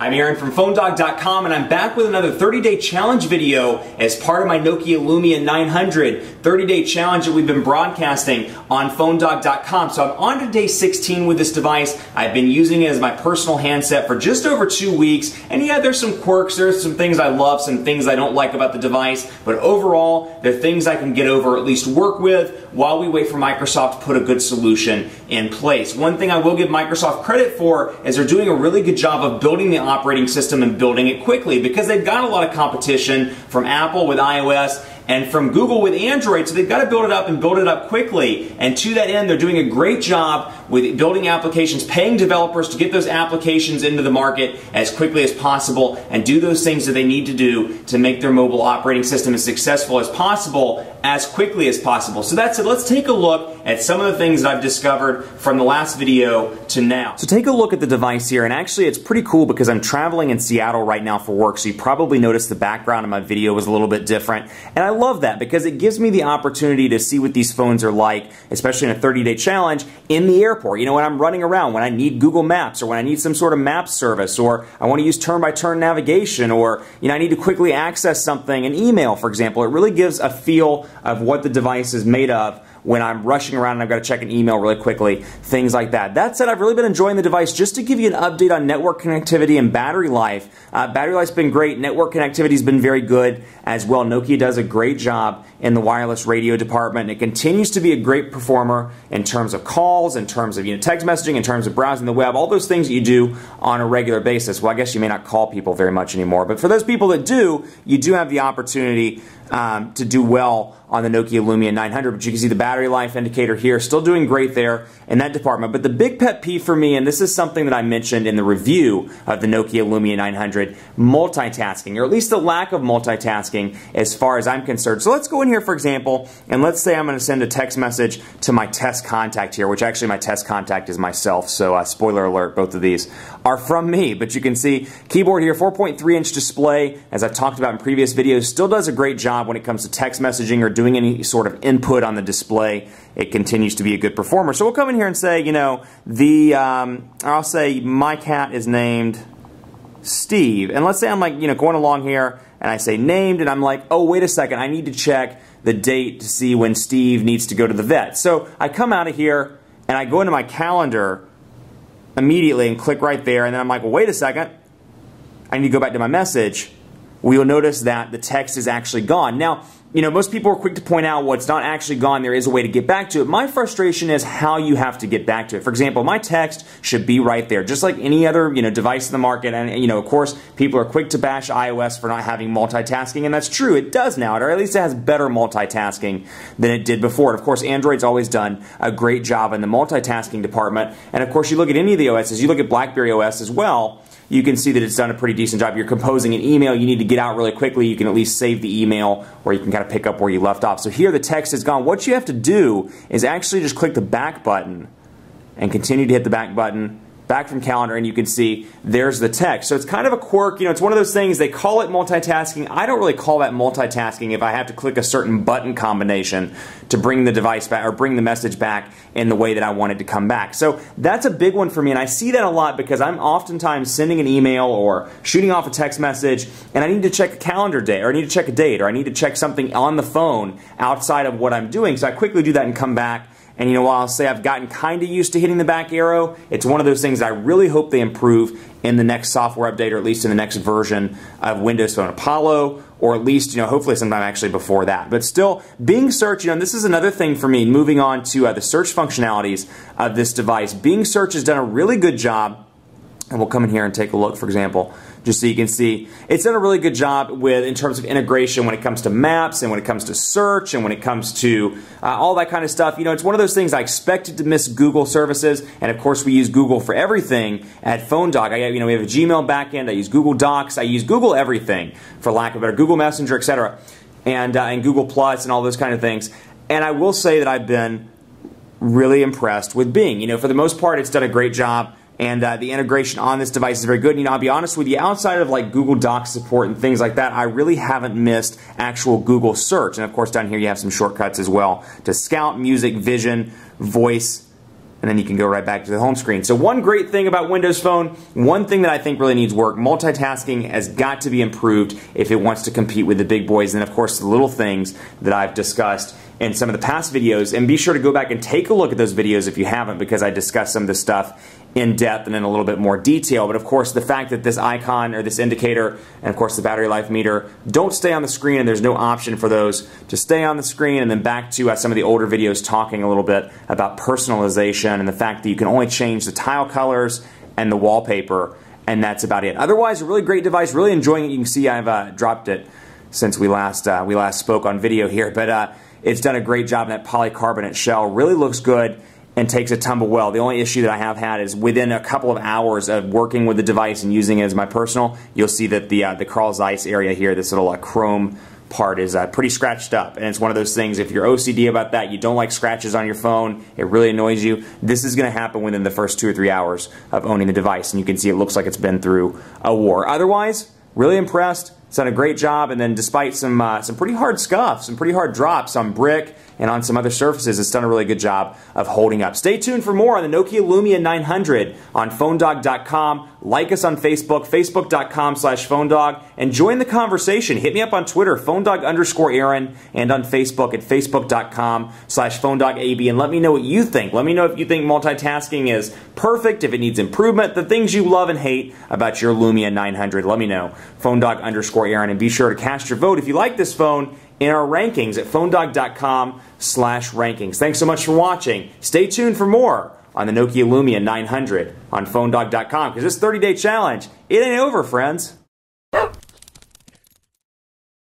I'm Aaron from PhoneDog.com, and I'm back with another 30-day challenge video as part of my Nokia Lumia 900 30-day challenge that we've been broadcasting on PhoneDog.com. So I'm on to day 16 with this device. I've been using it as my personal handset for just over 2 weeks, and yeah, there's some quirks, there's some things I love, some things I don't like about the device, but overall, there are things I can get over, or at least work with, while we wait for Microsoft to put a good solution in place. One thing I will give Microsoft credit for is they're doing a really good job of building the operating system and building it quickly, because they've got a lot of competition from Apple with iOS and from Google with Android, so they've got to build it up and build it up quickly. And to that end, they're doing a great job with building applications, paying developers to get those applications into the market as quickly as possible and do those things that they need to do to make their mobile operating system as successful as possible as quickly as possible. So that's it. Let's take a look at some of the things that I've discovered from the last video to now. So take a look at the device here, and actually it's pretty cool because I'm traveling in Seattle right now for work, so you probably noticed the background of my video was a little bit different. And I love that because it gives me the opportunity to see what these phones are like, especially in a 30-day challenge, in the airport. You know, when I'm running around, when I need Google Maps, or when I need some sort of map service, or I want to use turn-by-turn navigation, or I need to quickly access something, an email, for example. It really gives a feel of what the device is made of when I'm rushing around and I've got to check an email really quickly, things like that. That said, I've really been enjoying the device. Just to give you an update on network connectivity and battery life. Battery life's been great. Network connectivity's been very good as well. Nokia does a great job in the wireless radio department. It continues to be a great performer in terms of calls, in terms of text messaging, in terms of browsing the web, all those things that you do on a regular basis. Well, I guess you may not call people very much anymore, but for those people that do, you do have the opportunity to do well on the Nokia Lumia 900, but you can see the battery life indicator here, still doing great there in that department. But the big pet peeve for me, and this is something that I mentioned in the review of the Nokia Lumia 900, multitasking, or at least the lack of multitasking as far as I'm concerned. So let's go in here, for example, and let's say I'm going to send a text message to my test contact here, which actually my test contact is myself, so spoiler alert, both of these are from me. But you can see keyboard here, 4.3-inch display, as I've talked about in previous videos, still does a great job when it comes to text messaging or doing any sort of input on the display. It continues to be a good performer. So we'll come in here and say, I'll say my cat is named Steve. And let's say I'm going along here and I say named, and I'm like, oh, wait a second, I need to check the date to see when Steve needs to go to the vet. So I come out of here and I go into my calendar immediately and click right there, and then I'm like, well, wait a second, I need to go back to my message. We will notice that the text is actually gone. Now, most people are quick to point out, well, it's not actually gone. There is a way to get back to it. My frustration is how you have to get back to it. For example, my text should be right there, just like any other device in the market. And of course, people are quick to bash iOS for not having multitasking, and that's true. It does now, or at least it has better multitasking than it did before. And of course, Android's always done a great job in the multitasking department. And of course, you look at any of the OSs, you look at BlackBerry OS as well, you can see that it's done a pretty decent job. You're composing an email, you need to get out really quickly, you can at least save the email, or you can kind of pick up where you left off. So here the text is gone. What you have to do is actually just click the back button and continue to hit the back button, back from calendar, and you can see there's the text. So it's kind of a quirk. It's one of those things, they call it multitasking. I don't really call that multitasking if I have to click a certain button combination to bring the device back or bring the message back in the way that I want it to come back. So that's a big one for me, and I see that a lot because I'm oftentimes sending an email or shooting off a text message, and I need to check a calendar day, or I need to check a date, or I need to check something on the phone outside of what I'm doing. So I quickly do that and come back. And while I'll say I've gotten kind of used to hitting the back arrow, it's one of those things I really hope they improve in the next software update, or at least in the next version of Windows Phone Apollo, or at least, hopefully sometime actually before that. But still, Bing Search, and this is another thing for me, moving on to the search functionalities of this device. Bing Search has done a really good job, and we'll come in here and take a look, for example, just so you can see. It's done a really good job in terms of integration when it comes to maps, and when it comes to search, and when it comes to all that kind of stuff. It's one of those things I expected to miss Google services, and of course we use Google for everything at PhoneDog. We have a Gmail backend, I use Google Docs, I use Google everything, for lack of a better, Google Messenger, etc., and Google Plus and all those kind of things. And I will say that I've been really impressed with Bing. For the most part, it's done a great job. And the integration on this device is very good. I'll be honest with you, outside of Google Docs support and things like that, I really haven't missed actual Google search. And of course down here you have some shortcuts as well to Scout, Music, Vision, Voice, and then you can go right back to the home screen. So one great thing about Windows Phone, one thing that I think really needs work, multitasking has got to be improved if it wants to compete with the big boys, and of course the little things that I've discussed in some of the past videos. And be sure to go back and take a look at those videos if you haven't, because I discussed some of this stuff in depth and in a little bit more detail. But of course the fact that this icon or this indicator and of course the battery life meter don't stay on the screen, and there's no option for those to stay on the screen, and then back to some of the older videos talking a little bit about personalization and the fact that you can only change the tile colors and the wallpaper, and that's about it. Otherwise, a really great device, really enjoying it. You can see I've dropped it since we last spoke on video here, but it's done a great job in that polycarbonate shell. Really looks good and takes a tumble well. The only issue that I have had is within a couple of hours of working with the device and using it as my personal, you'll see that the Carl Zeiss area here, this little chrome part, is pretty scratched up. And it's one of those things, if you're OCD about that, you don't like scratches on your phone, it really annoys you, this is going to happen within the first 2 or 3 hours of owning the device. And you can see it looks like it's been through a war. Otherwise, really impressed. It's done a great job, and then despite some pretty hard scuffs, some pretty hard drops on brick and on some other surfaces, it's done a really good job of holding up. Stay tuned for more on the Nokia Lumia 900 on PhoneDog.com. Like us on Facebook, Facebook.com/PhoneDog, and join the conversation. Hit me up on Twitter, PhoneDog_Aaron, and on Facebook at Facebook.com/PhoneDogAB, and let me know what you think. Let me know if you think multitasking is perfect, if it needs improvement, the things you love and hate about your Lumia 900. Let me know. PhoneDog_Aaron, and be sure to cast your vote if you like this phone in our rankings at PhoneDog.com/rankings. Thanks so much for watching. Stay tuned for more on the Nokia Lumia 900 on PhoneDog.com, because this 30-day challenge, it ain't over, friends.